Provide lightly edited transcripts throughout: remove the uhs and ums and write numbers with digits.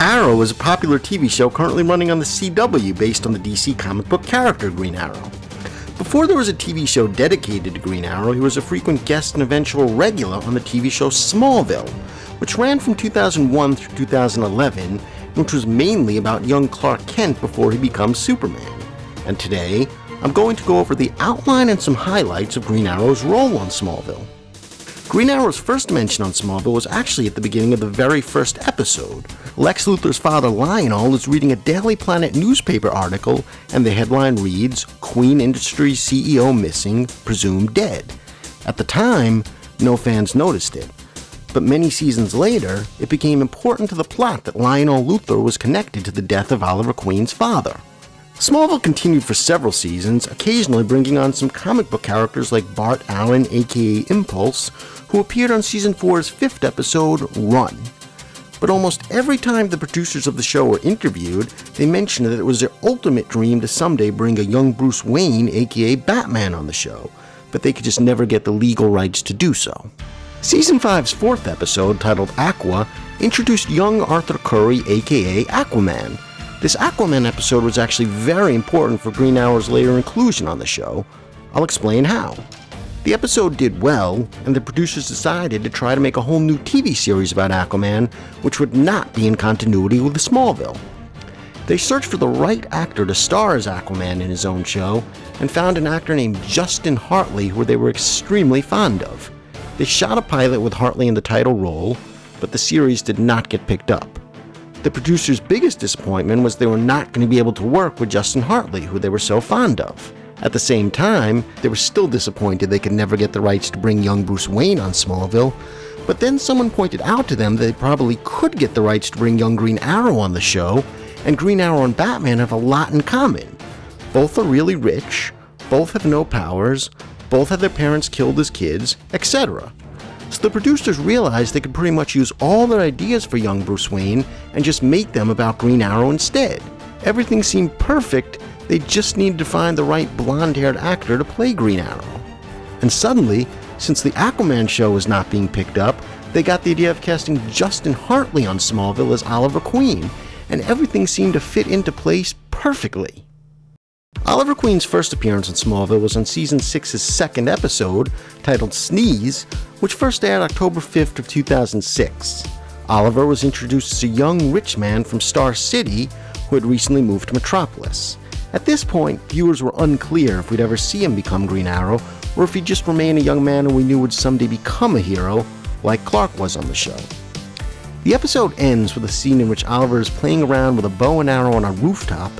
Arrow is a popular TV show currently running on the CW based on the DC comic book character Green Arrow. Before there was a TV show dedicated to Green Arrow, he was a frequent guest and eventual regular on the TV show Smallville, which ran from 2001 through 2011, which was mainly about young Clark Kent before he becomes Superman. And today, I'm going to go over the outline and some highlights of Green Arrow's role on Smallville. Green Arrow's first mention on Smallville was actually at the beginning of the very first episode. Lex Luthor's father Lionel is reading a Daily Planet newspaper article, and the headline reads, "Queen Industries CEO missing, presumed dead." At the time, no fans noticed it, but many seasons later, it became important to the plot that Lionel Luthor was connected to the death of Oliver Queen's father. Smallville continued for several seasons, occasionally bringing on some comic book characters like Bart Allen, aka Impulse, who appeared on Season 4's 5th episode, Run. But almost every time the producers of the show were interviewed, they mentioned that it was their ultimate dream to someday bring a young Bruce Wayne, aka Batman, on the show, but they could just never get the legal rights to do so. Season 5's 4th episode, titled AQUA, introduced young Arthur Curry, aka Aquaman. This Aquaman episode was actually very important for Green Arrow's later inclusion on the show. I'll explain how. The episode did well, and the producers decided to try to make a whole new TV series about Aquaman, which would not be in continuity with the Smallville. They searched for the right actor to star as Aquaman in his own show, and found an actor named Justin Hartley who they were extremely fond of. They shot a pilot with Hartley in the title role, but the series did not get picked up. The producers' biggest disappointment was they were not going to be able to work with Justin Hartley, who they were so fond of. At the same time, they were still disappointed they could never get the rights to bring young Bruce Wayne on Smallville, but then someone pointed out to them that they probably could get the rights to bring young Green Arrow on the show, and Green Arrow and Batman have a lot in common. Both are really rich, both have no powers, both had their parents killed as kids, etc. So the producers realized they could pretty much use all their ideas for young Bruce Wayne and just make them about Green Arrow instead. Everything seemed perfect, they just needed to find the right blonde-haired actor to play Green Arrow. And suddenly, since the Aquaman show was not being picked up, they got the idea of casting Justin Hartley on Smallville as Oliver Queen, and everything seemed to fit into place perfectly. Oliver Queen's first appearance on Smallville was on Season 6's 2nd episode, titled Sneeze, which first aired October 5th of 2006. Oliver was introduced as a young rich man from Star City who had recently moved to Metropolis. At this point, viewers were unclear if we'd ever see him become Green Arrow, or if he'd just remain a young man who we knew would someday become a hero, like Clark was on the show. The episode ends with a scene in which Oliver is playing around with a bow and arrow on a rooftop,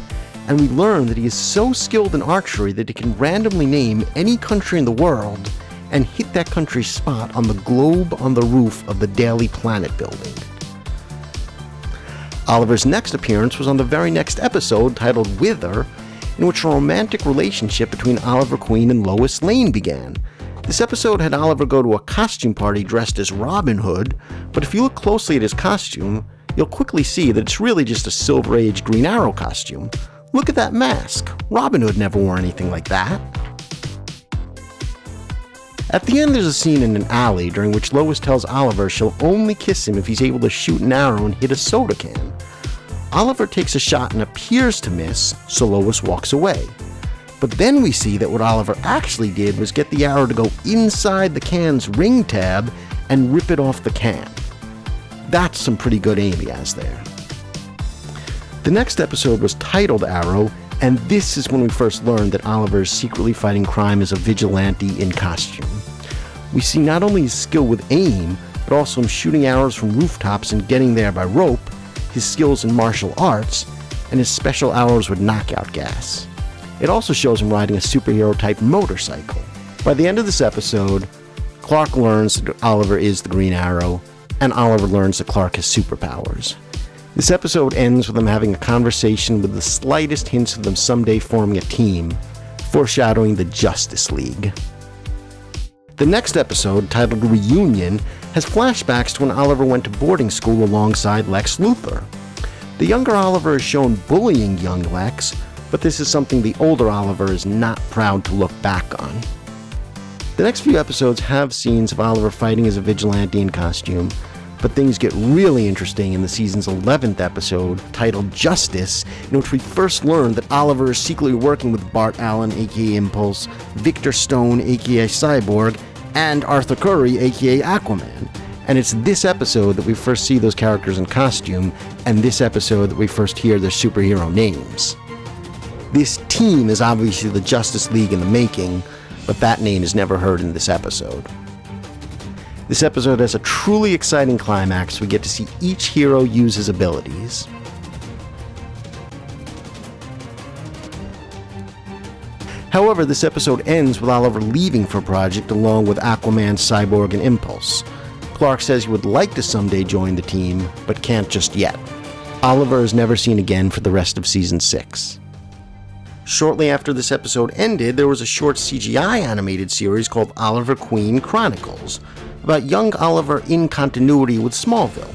and we learn that he is so skilled in archery that he can randomly name any country in the world and hit that country's spot on the globe on the roof of the Daily Planet building. Oliver's next appearance was on the very next episode, titled Wither, in which a romantic relationship between Oliver Queen and Lois Lane began. This episode had Oliver go to a costume party dressed as Robin Hood, but if you look closely at his costume, you'll quickly see that it's really just a Silver Age Green Arrow costume. Look at that mask. Robin Hood never wore anything like that. At the end, there's a scene in an alley during which Lois tells Oliver she'll only kiss him if he's able to shoot an arrow and hit a soda can. Oliver takes a shot and appears to miss, so Lois walks away. But then we see that what Oliver actually did was get the arrow to go inside the can's ring tab and rip it off the can. That's some pretty good aim he has there. The next episode was titled Arrow, and this is when we first learned that Oliver is secretly fighting crime as a vigilante in costume. We see not only his skill with aim, but also him shooting arrows from rooftops and getting there by rope, his skills in martial arts, and his special arrows with knockout gas. It also shows him riding a superhero-type motorcycle. By the end of this episode, Clark learns that Oliver is the Green Arrow, and Oliver learns that Clark has superpowers. This episode ends with them having a conversation with the slightest hints of them someday forming a team, foreshadowing the Justice League. The next episode, titled Reunion, has flashbacks to when Oliver went to boarding school alongside Lex Luthor. The younger Oliver is shown bullying young Lex, but this is something the older Oliver is not proud to look back on. The next few episodes have scenes of Oliver fighting as a vigilante in costume, But things get really interesting in the season's 11th episode, titled Justice, in which we first learn that Oliver is secretly working with Bart Allen, aka Impulse, Victor Stone, aka Cyborg, and Arthur Curry, aka Aquaman. And it's this episode that we first see those characters in costume, and this episode that we first hear their superhero names. This team is obviously the Justice League in the making, but that name is never heard in this episode. This episode has a truly exciting climax. We get to see each hero use his abilities. However, this episode ends with Oliver leaving for Project along with Aquaman, Cyborg, and Impulse. Clark says he would like to someday join the team, but can't just yet. Oliver is never seen again for the rest of Season 6. Shortly after this episode ended, there was a short CGI animated series called Oliver Queen Chronicles, about young Oliver in continuity with Smallville.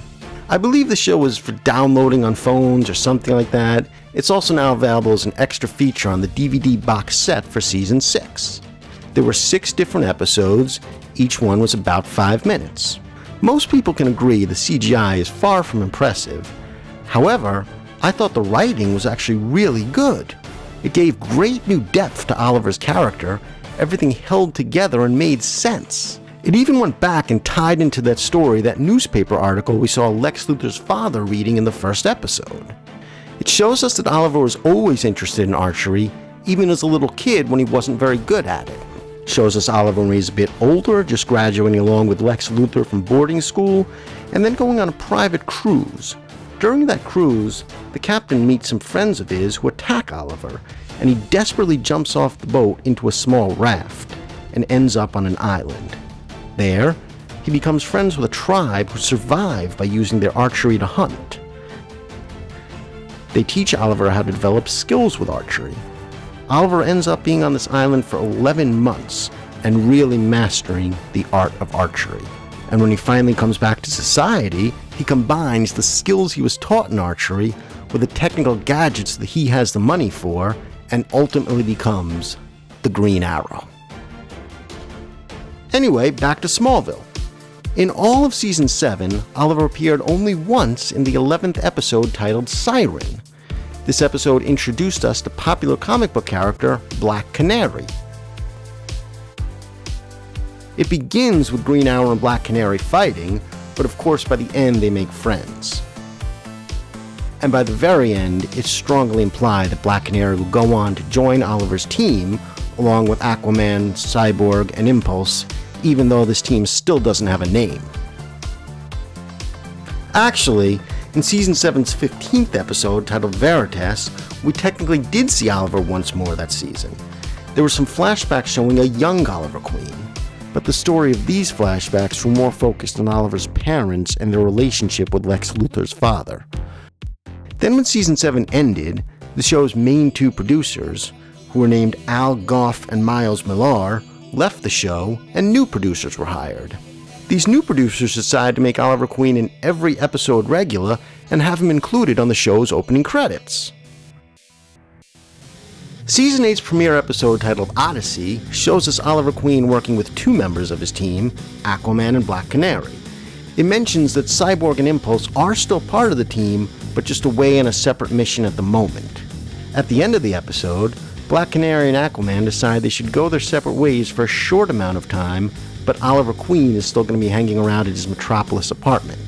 I believe the show was for downloading on phones or something like that. It's also now available as an extra feature on the DVD box set for Season 6. There were 6 different episodes, each one was about 5 minutes. Most people can agree the CGI is far from impressive. However, I thought the writing was actually really good. It gave great new depth to Oliver's character, everything held together and made sense. It even went back and tied into that story, that newspaper article we saw Lex Luthor's father reading in the first episode. It shows us that Oliver was always interested in archery, even as a little kid when he wasn't very good at it. It shows us Oliver when he's a bit older, just graduating along with Lex Luthor from boarding school, and then going on a private cruise. During that cruise, the captain meets some friends of his who attack Oliver, and he desperately jumps off the boat into a small raft, and ends up on an island. There, he becomes friends with a tribe who survive by using their archery to hunt. They teach Oliver how to develop skills with archery. Oliver ends up being on this island for 11 months and really mastering the art of archery. And when he finally comes back to society, he combines the skills he was taught in archery with the technical gadgets that he has the money for, and ultimately becomes the Green Arrow. Anyway, back to Smallville. In all of Season 7, Oliver appeared only once in the 11th episode titled SIREN. This episode introduced us to popular comic book character Black Canary. It begins with Green Arrow and Black Canary fighting, but of course by the end they make friends. And by the very end, it's strongly implied that Black Canary will go on to join Oliver's team, along with Aquaman, Cyborg, and Impulse, even though this team still doesn't have a name. Actually, in Season 7's 15th episode, titled VERITAS, we technically did see Oliver once more that season. There were some flashbacks showing a young Oliver Queen, but the story of these flashbacks were more focused on Oliver's parents and their relationship with Lex Luthor's father. Then when Season 7 ended, the show's main 2 producers, who were named Al Goff and Miles Millar, left the show, and new producers were hired. These new producers decided to make Oliver Queen in every episode regular and have him included on the show's opening credits. Season 8's premiere episode, titled Odyssey, shows us Oliver Queen working with 2 members of his team, Aquaman and Black Canary. It mentions that Cyborg and Impulse are still part of the team, but just away on a separate mission at the moment. At the end of the episode, Black Canary and Aquaman decide they should go their separate ways for a short amount of time, but Oliver Queen is still going to be hanging around at his Metropolis apartment.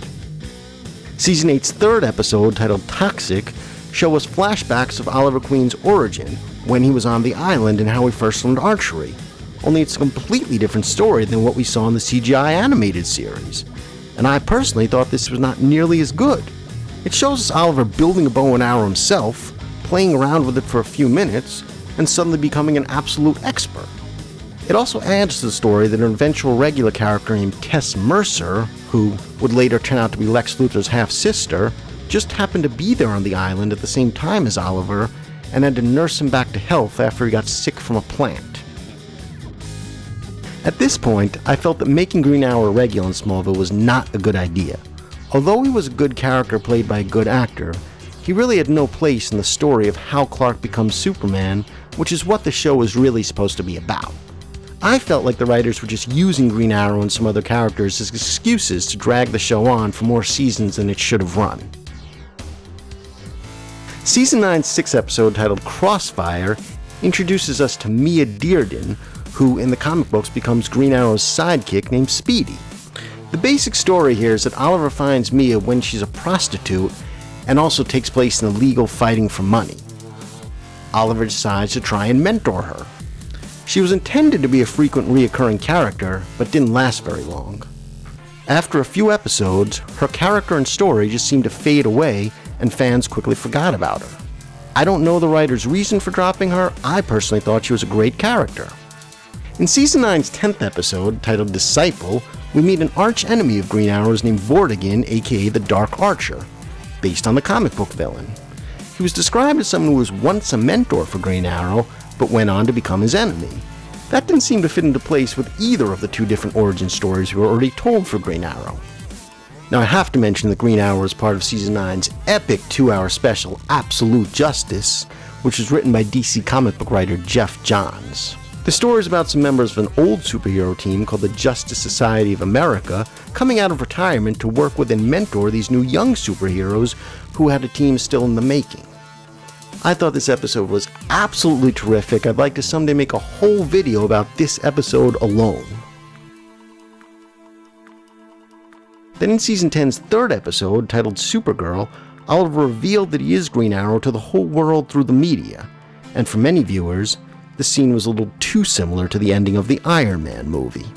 Season 8's 3rd episode, titled Toxic, shows us flashbacks of Oliver Queen's origin, when he was on the island and how he first learned archery. Only it's a completely different story than what we saw in the CGI animated series. And I personally thought this was not nearly as good. It shows us Oliver building a bow and arrow himself, playing around with it for a few minutes, and suddenly becoming an absolute expert. It also adds to the story that an eventual regular character named Tess Mercer, who would later turn out to be Lex Luthor's half-sister, just happened to be there on the island at the same time as Oliver, and had to nurse him back to health after he got sick from a plant. At this point, I felt that making Green Arrow regular in Smallville was not a good idea. Although he was a good character played by a good actor, he really had no place in the story of how Clark becomes Superman, which is what the show is really supposed to be about. I felt like the writers were just using Green Arrow and some other characters as excuses to drag the show on for more seasons than it should have run. Season 9's 6th episode, titled Crossfire, introduces us to Mia Dearden, who in the comic books becomes Green Arrow's sidekick named Speedy. The basic story here is that Oliver finds Mia when she's a prostitute, and also takes place in the legal fighting for money. Oliver decides to try and mentor her. She was intended to be a frequent reoccurring character, but didn't last very long. After a few episodes, her character and story just seemed to fade away, and fans quickly forgot about her. I don't know the writer's reason for dropping her. I personally thought she was a great character. In Season 9's 10th episode, titled Disciple, we meet an arch-enemy of Green Arrow's named Vortigern, aka the Dark Archer, based on the comic book villain. He was described as someone who was once a mentor for Green Arrow, but went on to become his enemy. That didn't seem to fit into place with either of the two different origin stories we were already told for Green Arrow. Now I have to mention that Green Arrow is part of Season 9's epic 2-hour special, Absolute Justice, which was written by DC comic book writer Jeff Johns. The story is about some members of an old superhero team called the Justice Society of America coming out of retirement to work with and mentor these new young superheroes who had a team still in the making. I thought this episode was absolutely terrific. I'd like to someday make a whole video about this episode alone. Then in Season 10's 3rd episode, titled Supergirl, Oliver revealed that he is Green Arrow to the whole world through the media, and for many viewers, the scene was a little too similar to the ending of the Iron Man movie.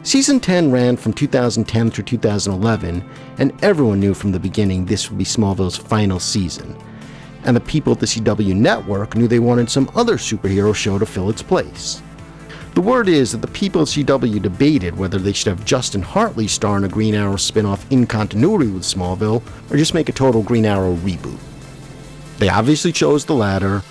Season 10 ran from 2010 through 2011, and everyone knew from the beginning this would be Smallville's final season. And the people at the CW network knew they wanted some other superhero show to fill its place. The word is that the people at CW debated whether they should have Justin Hartley star in a Green Arrow spin-off in continuity with Smallville, or just make a total Green Arrow reboot. They obviously chose the latter,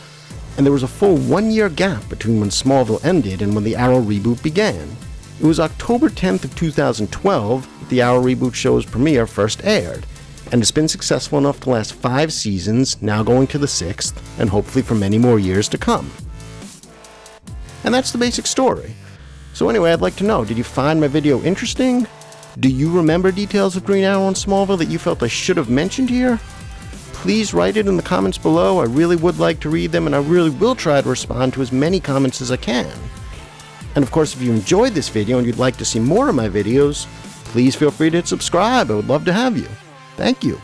and there was a full 1-year gap between when Smallville ended and when the Arrow reboot began. It was October 10th of 2012 that the Arrow reboot show's premiere first aired, and it's been successful enough to last 5 seasons, now going to the 6th, and hopefully for many more years to come. And that's the basic story. So anyway, I'd like to know, did you find my video interesting? Do you remember details of Green Arrow and Smallville that you felt I should have mentioned here? Please write it in the comments below. I really would like to read them, and I really will try to respond to as many comments as I can. And of course, if you enjoyed this video and you'd like to see more of my videos, please feel free to hit subscribe. I would love to have you. Thank you.